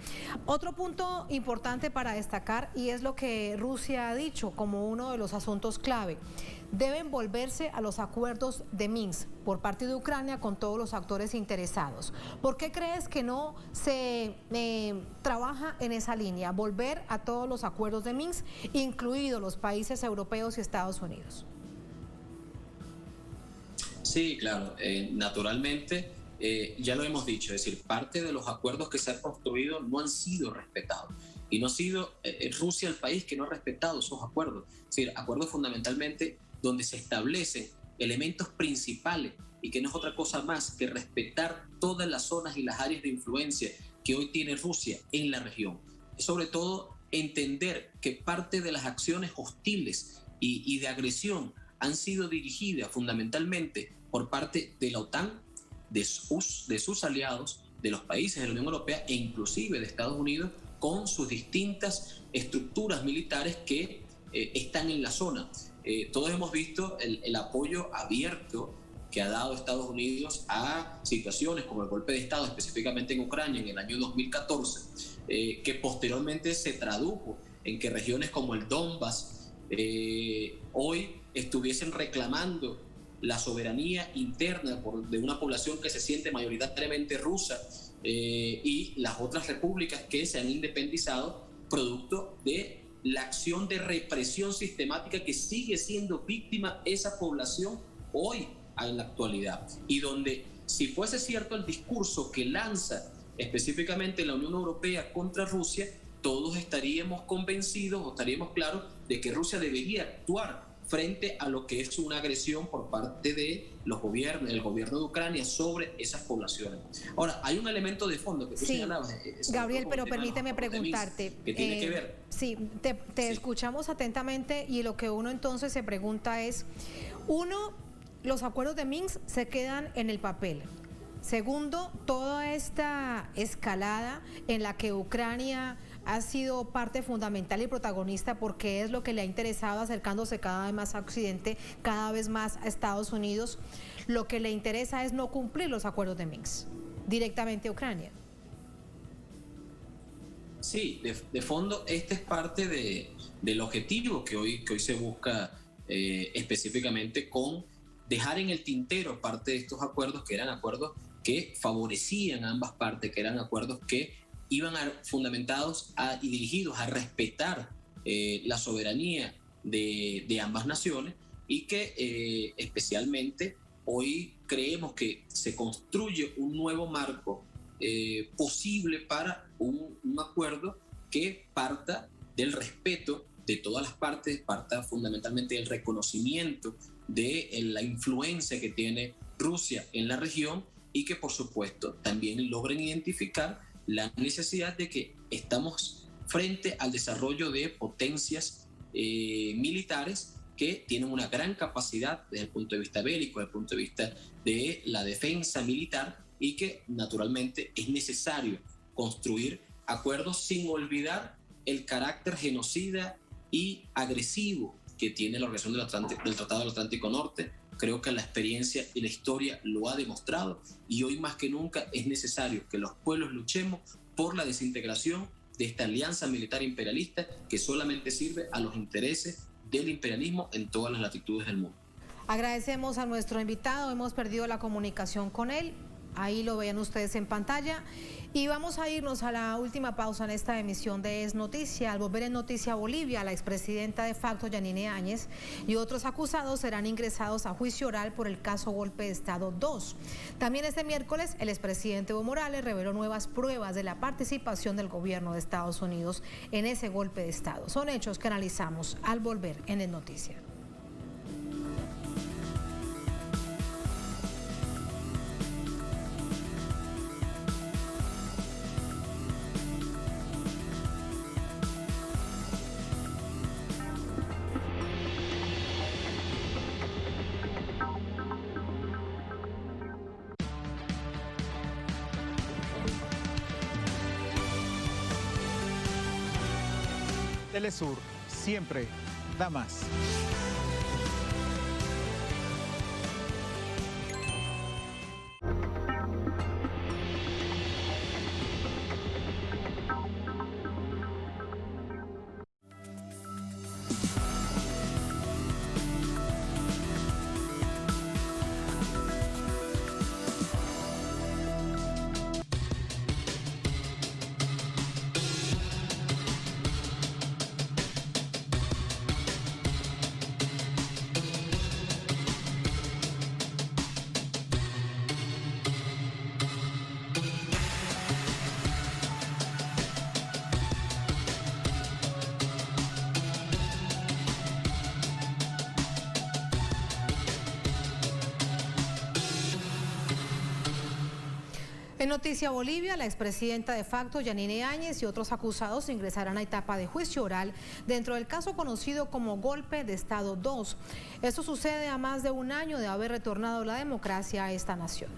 Otro punto importante para destacar, y es lo que Rusia ha dicho como uno de los asuntos clave: deben volverse a los acuerdos de Minsk por parte de Ucrania con todos los actores interesados. ¿Por qué crees que no se trabaja en esa línea, volver a todos los acuerdos de Minsk, incluidos los países europeos y Estados Unidos? Sí, claro, naturalmente. Ya lo hemos dicho, es decir, parte de los acuerdos que se han construido no han sido respetados, y no ha sido Rusia el país que no ha respetado esos acuerdos. Es decir, acuerdos fundamentalmente donde se establecen elementos principales, y que no es otra cosa más que respetar todas las zonas y las áreas de influencia que hoy tiene Rusia en la región. Y sobre todo entender que parte de las acciones hostiles y de agresión han sido dirigidas fundamentalmente por parte de la OTAN, de sus aliados, de los países de la Unión Europea e inclusive de Estados Unidos, con sus distintas estructuras militares que están en la zona. Todos hemos visto el apoyo abierto que ha dado Estados Unidos a situaciones como el golpe de Estado, específicamente en Ucrania en el año 2014, que posteriormente se tradujo en que regiones como el Donbass hoy estuviesen reclamando la soberanía interna de una población que se siente mayoritariamente rusa, y las otras repúblicas que se han independizado producto de la acción de represión sistemática que sigue siendo víctima esa población hoy en la actualidad, y donde, si fuese cierto el discurso que lanza específicamente la Unión Europea contra Rusia, todos estaríamos convencidos o estaríamos claros de que Rusia debería actuar frente a lo que es una agresión por parte de los gobiernos, el gobierno de Ucrania sobre esas poblaciones. Ahora, hay un elemento de fondo que tú señalabas. Gabriel, pero permíteme preguntarte. Que tiene que ver. Sí, te escuchamos atentamente, y lo que uno entonces se pregunta es, uno, los acuerdos de Minsk se quedan en el papel. Segundo, toda esta escalada en la que Ucrania ha sido parte fundamental y protagonista, porque es lo que le ha interesado, acercándose cada vez más a Occidente, cada vez más a Estados Unidos. Lo que le interesa es no cumplir los acuerdos de Minsk directamente a Ucrania. Sí, de fondo este es parte del objetivo que hoy se busca, específicamente con dejar en el tintero parte de estos acuerdos, que eran acuerdos que favorecían a ambas partes, que eran acuerdos que iban fundamentados y dirigidos a respetar la soberanía de ambas naciones, y que especialmente hoy creemos que se construye un nuevo marco posible para un acuerdo que parta del respeto de todas las partes, parta fundamentalmente del reconocimiento de la influencia que tiene Rusia en la región y que por supuesto también logren identificar la necesidad de que estamos frente al desarrollo de potencias militares que tienen una gran capacidad desde el punto de vista bélico, desde el punto de vista de la defensa militar, y que naturalmente es necesario construir acuerdos sin olvidar el carácter genocida y agresivo que tiene la Organización del Tratado del Atlántico Norte. Creo que la experiencia y la historia lo ha demostrado, y hoy más que nunca es necesario que los pueblos luchemos por la desintegración de esta alianza militar imperialista que solamente sirve a los intereses del imperialismo en todas las latitudes del mundo. Agradecemos a nuestro invitado, hemos perdido la comunicación con él, ahí lo ven ustedes en pantalla, y vamos a irnos a la última pausa en esta emisión de Es Noticia. Al volver en Noticia Bolivia, la expresidenta de facto Yanine Áñez y otros acusados serán ingresados a juicio oral por el caso Golpe de Estado 2. También este miércoles el expresidente Evo Morales reveló nuevas pruebas de la participación del gobierno de Estados Unidos en ese golpe de Estado. Son hechos que analizamos al volver en Es Noticia. Telesur siempre da más. En Noticia Bolivia, la expresidenta de facto Yanine Áñez y otros acusados ingresarán a etapa de juicio oral dentro del caso conocido como Golpe de Estado 2. Esto sucede a más de un año de haber retornado la democracia a esta nación.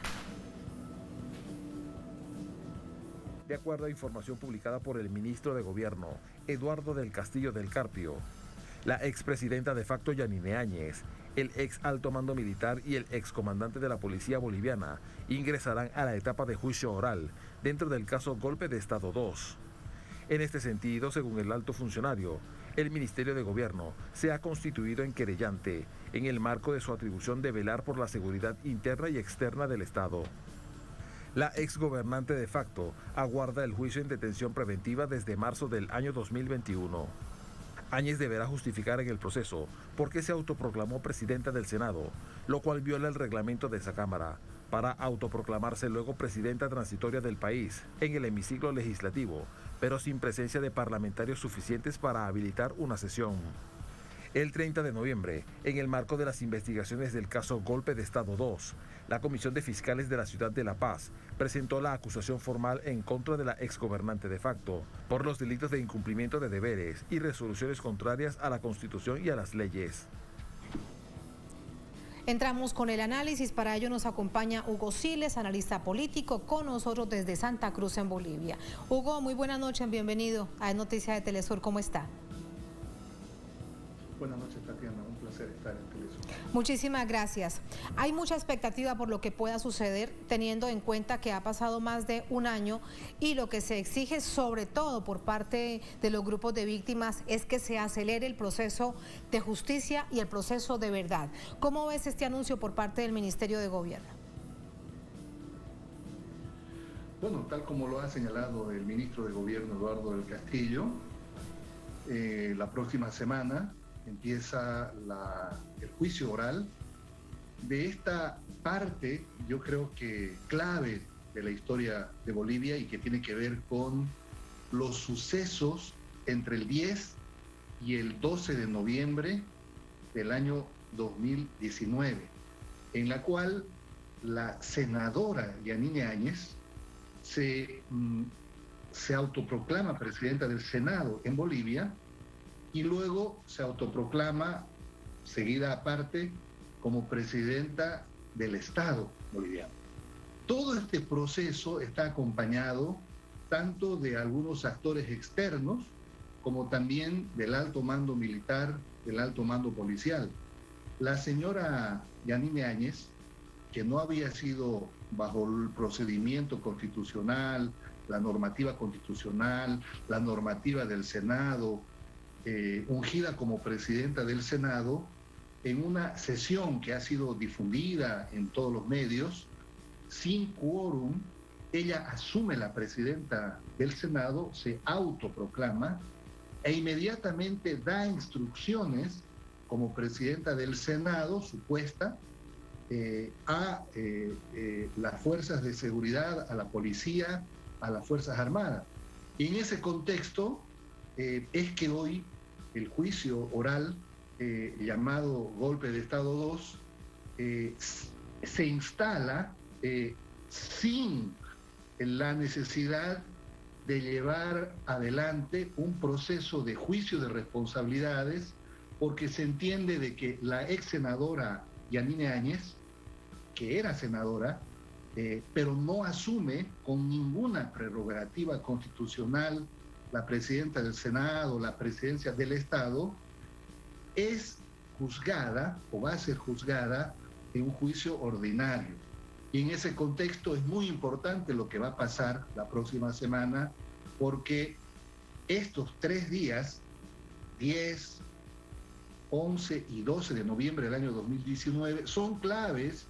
De acuerdo a información publicada por el ministro de Gobierno, Eduardo del Castillo del Carpio, la expresidenta de facto Yanine Áñez, el ex alto mando militar y el ex comandante de la policía boliviana ingresarán a la etapa de juicio oral dentro del caso Golpe de Estado 2. En este sentido, según el alto funcionario, el Ministerio de Gobierno se ha constituido en querellante en el marco de su atribución de velar por la seguridad interna y externa del Estado. La exgobernante de facto aguarda el juicio en detención preventiva desde marzo del año 2021. Áñez deberá justificar en el proceso por qué se autoproclamó presidenta del Senado, lo cual viola el reglamento de esa Cámara, para autoproclamarse luego presidenta transitoria del país en el hemiciclo legislativo, pero sin presencia de parlamentarios suficientes para habilitar una sesión. El 30 de noviembre, en el marco de las investigaciones del caso Golpe de Estado 2, la Comisión de Fiscales de la Ciudad de La Paz presentó la acusación formal en contra de la exgobernante de facto por los delitos de incumplimiento de deberes y resoluciones contrarias a la Constitución y a las leyes. Entramos con el análisis, para ello nos acompaña Hugo Siles, analista político, con nosotros desde Santa Cruz en Bolivia. Hugo, muy buenas noches, bienvenido a Noticias de Telesur, ¿cómo está? Buenas noches, Tatiana, un placer estar en Telesur. Muchísimas gracias. Hay mucha expectativa por lo que pueda suceder, teniendo en cuenta que ha pasado más de un año y lo que se exige sobre todo por parte de los grupos de víctimas es que se acelere el proceso de justicia y el proceso de verdad. ¿Cómo ves este anuncio por parte del Ministerio de Gobierno? Bueno, tal como lo ha señalado el ministro de Gobierno, Eduardo del Castillo, la próxima semana empieza el juicio oral de esta parte, yo creo que clave de la historia de Bolivia y que tiene que ver con los sucesos entre el 10 y el 12 de noviembre del año 2019, en la cual la senadora Yanine Áñez se autoproclama presidenta del Senado en Bolivia y luego se autoproclama, seguida aparte, como presidenta del Estado boliviano. Todo este proceso está acompañado tanto de algunos actores externos como también del alto mando militar, del alto mando policial. La señora Yanine Áñez, que no había sido bajo el procedimiento constitucional, la normativa constitucional, la normativa del Senado, ungida como presidenta del Senado, en una sesión que ha sido difundida en todos los medios, sin quórum, ella asume la presidenta del Senado, se autoproclama e inmediatamente da instrucciones como presidenta del Senado, supuesta, a las fuerzas de seguridad, a la policía, a las Fuerzas Armadas. Y en ese contexto es que hoy el juicio oral llamado Golpe de Estado 2 se instala sin la necesidad de llevar adelante un proceso de juicio de responsabilidades, porque se entiende de que la ex senadora Yanine Áñez, que era senadora, pero no asume con ninguna prerrogativa constitucional la presidenta del Senado, la presidencia del Estado, es juzgada o va a ser juzgada en un juicio ordinario. Y en ese contexto es muy importante lo que va a pasar la próxima semana, porque estos 3 días, 10, 11 y 12 de noviembre del año 2019, son claves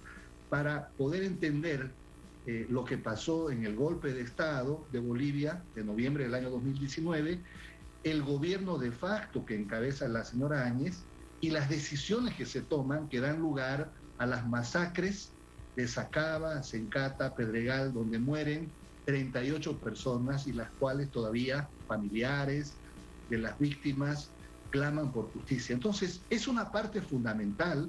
para poder entender lo que pasó en el golpe de Estado de Bolivia de noviembre del año 2019, el gobierno de facto que encabeza la señora Áñez y las decisiones que se toman que dan lugar a las masacres de Sacaba, Sencata, Pedregal, donde mueren 38 personas y las cuales todavía familiares de las víctimas claman por justicia. Entonces, es una parte fundamental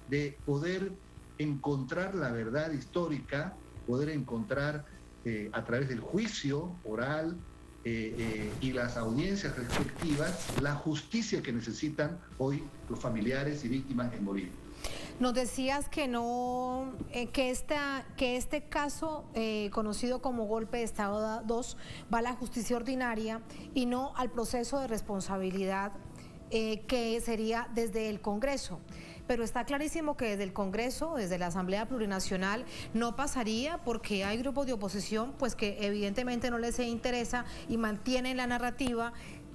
de poder encontrar la verdad histórica, poder encontrar a través del juicio oral y las audiencias respectivas la justicia que necesitan hoy los familiares y víctimas en Bolivia. Nos decías que no, que este caso conocido como Golpe de Estado 2 va a la justicia ordinaria y no al proceso de responsabilidad que sería desde el Congreso. Pero está clarísimo que desde el Congreso, desde la Asamblea Plurinacional, no pasaría porque hay grupos de oposición pues que evidentemente no les interesa y mantienen la narrativa,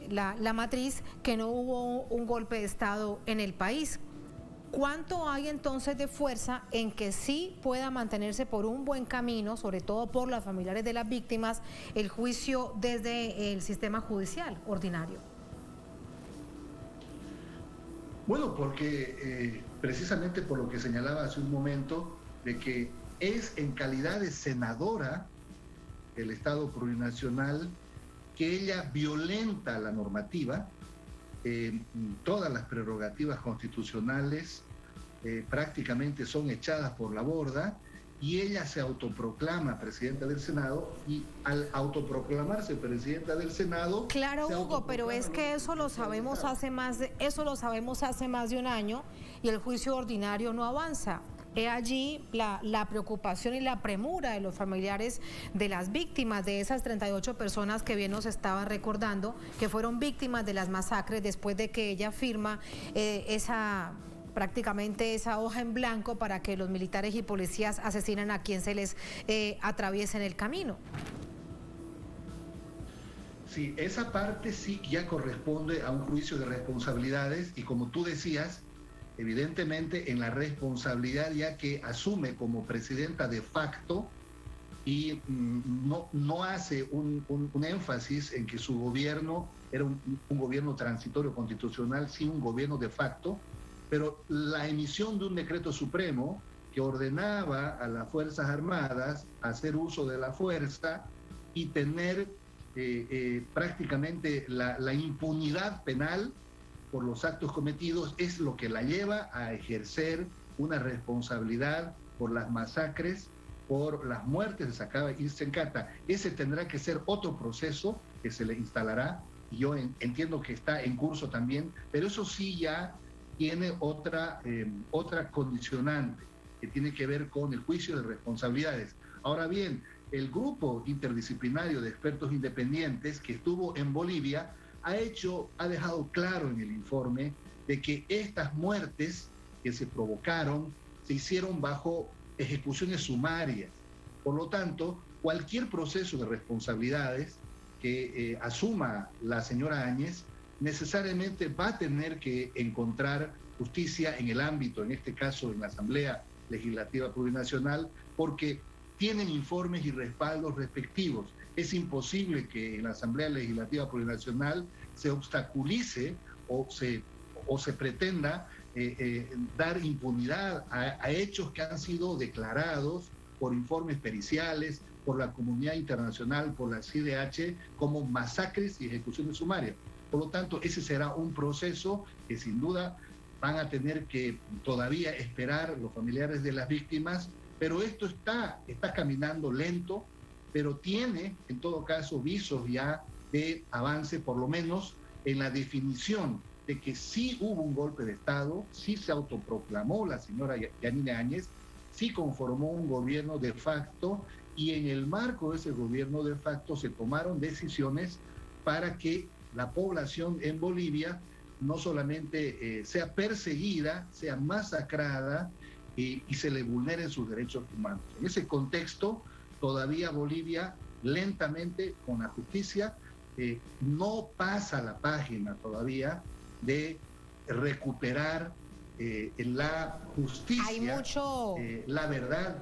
la matriz, que no hubo un golpe de Estado en el país. ¿Cuánto hay entonces de fuerza en que sí pueda mantenerse por un buen camino, sobre todo por los familiares de las víctimas, el juicio desde el sistema judicial ordinario? Bueno, porque precisamente por lo que señalaba hace un momento, de que es en calidad de senadora del Estado plurinacional que ella violenta la normativa, todas las prerrogativas constitucionales prácticamente son echadas por la borda y ella se autoproclama presidenta del Senado y al autoproclamarse presidenta del Senado... Claro, Hugo, pero es que eso lo sabemos hace más de un año y el juicio ordinario no avanza. He allí la preocupación y la premura de los familiares de las víctimas, de esas 38 personas que bien nos estaban recordando, que fueron víctimas de las masacres después de que ella firma prácticamente esa hoja en blanco para que los militares y policías asesinen a quien se les atraviese en el camino. Sí, esa parte sí ya corresponde a un juicio de responsabilidades y como tú decías, evidentemente en la responsabilidad ya que asume como presidenta de facto y no hace un énfasis en que su gobierno era un gobierno transitorio constitucional, sí un gobierno de facto, pero la emisión de un decreto supremo que ordenaba a las Fuerzas Armadas hacer uso de la fuerza y tener prácticamente la impunidad penal por los actos cometidos es lo que la lleva a ejercer una responsabilidad por las masacres, por las muertes de Sacaba y Sencata. Ese tendrá que ser otro proceso que se le instalará, y yo entiendo que está en curso también, pero eso sí ya tiene otra condicionante, que tiene que ver con el juicio de responsabilidades. Ahora bien, el grupo interdisciplinario de expertos independientes que estuvo en Bolivia ha dejado claro en el informe de que estas muertes que se provocaron se hicieron bajo ejecuciones sumarias. Por lo tanto, cualquier proceso de responsabilidades que asuma la señora Áñez necesariamente va a tener que encontrar justicia en el ámbito, en este caso en la Asamblea Legislativa Plurinacional, porque tienen informes y respaldos respectivos. Es imposible que en la Asamblea Legislativa Plurinacional se obstaculice o se pretenda dar impunidad a hechos que han sido declarados por informes periciales, por la comunidad internacional, por la CIDH, como masacres y ejecuciones sumarias. Por lo tanto, ese será un proceso que sin duda van a tener que todavía esperar los familiares de las víctimas, pero esto está caminando lento, pero tiene en todo caso visos ya de avance, por lo menos en la definición de que sí hubo un golpe de Estado, sí se autoproclamó la señora Yanine Áñez, sí conformó un gobierno de facto, y en el marco de ese gobierno de facto se tomaron decisiones para que la población en Bolivia no solamente sea perseguida, sea masacrada y se le vulneren sus derechos humanos. En ese contexto, todavía Bolivia lentamente con la justicia no pasa la página todavía de recuperar la justicia, la verdad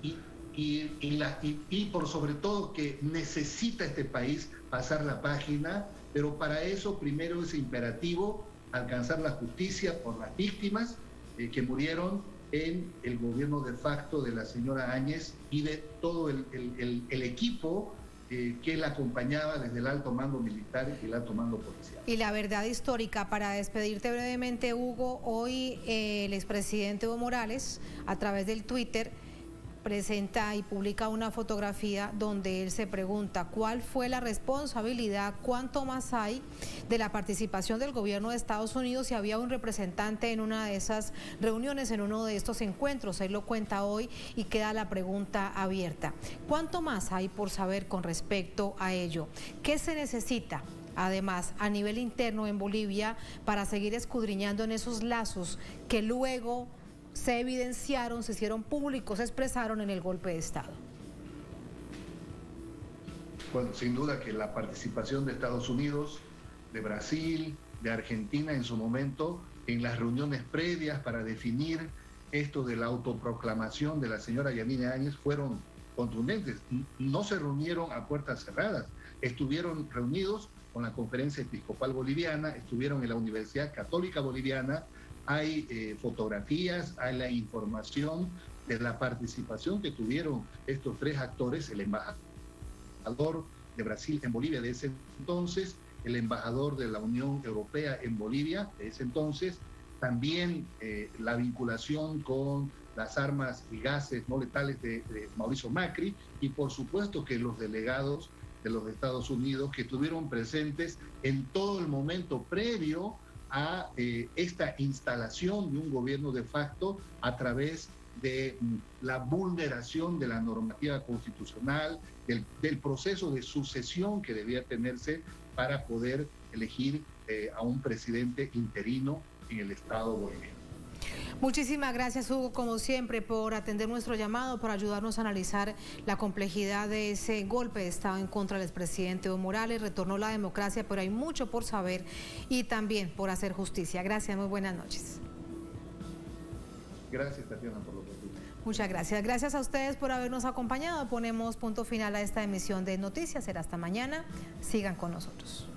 y por sobre todo que necesita este país pasar la página, pero para eso primero es imperativo alcanzar la justicia por las víctimas que murieron en el gobierno de facto de la señora Áñez y de todo el equipo que la acompañaba desde el alto mando militar y el alto mando policial. Y la verdad histórica, para despedirte brevemente, Hugo, hoy el expresidente Evo Morales, a través del Twitter, presenta y publica una fotografía donde él se pregunta cuál fue la responsabilidad, cuánto más hay de la participación del gobierno de Estados Unidos si había un representante en una de esas reuniones, en uno de estos encuentros. Él lo cuenta hoy y queda la pregunta abierta. ¿Cuánto más hay por saber con respecto a ello? ¿Qué se necesita? Además, a nivel interno en Bolivia, para seguir escudriñando en esos lazos que luego se evidenciaron, se hicieron públicos, se expresaron en el golpe de Estado. Bueno, sin duda que la participación de Estados Unidos, de Brasil, de Argentina en su momento, en las reuniones previas para definir esto de la autoproclamación de la señora Yanine Áñez, fueron contundentes. No se reunieron a puertas cerradas, estuvieron reunidos con la Conferencia Episcopal Boliviana, estuvieron en la Universidad Católica Boliviana. Hay fotografías, hay la información de la participación que tuvieron estos tres actores: el embajador de Brasil en Bolivia de ese entonces, el embajador de la Unión Europea en Bolivia de ese entonces, también la vinculación con las armas y gases no letales de Mauricio Macri, y por supuesto que los delegados de los Estados Unidos que estuvieron presentes en todo el momento previo a esta instalación de un gobierno de facto a través de la vulneración de la normativa constitucional, del proceso de sucesión que debía tenerse para poder elegir a un presidente interino en el Estado boliviano. Muchísimas gracias, Hugo, como siempre, por atender nuestro llamado, por ayudarnos a analizar la complejidad de ese golpe de Estado en contra del expresidente Evo Morales. Retornó la democracia, pero hay mucho por saber y también por hacer justicia. Gracias, muy buenas noches. Gracias, Tatiana, por lo que tú. Muchas gracias. Gracias a ustedes por habernos acompañado. Ponemos punto final a esta emisión de Noticias. Será hasta mañana. Sigan con nosotros.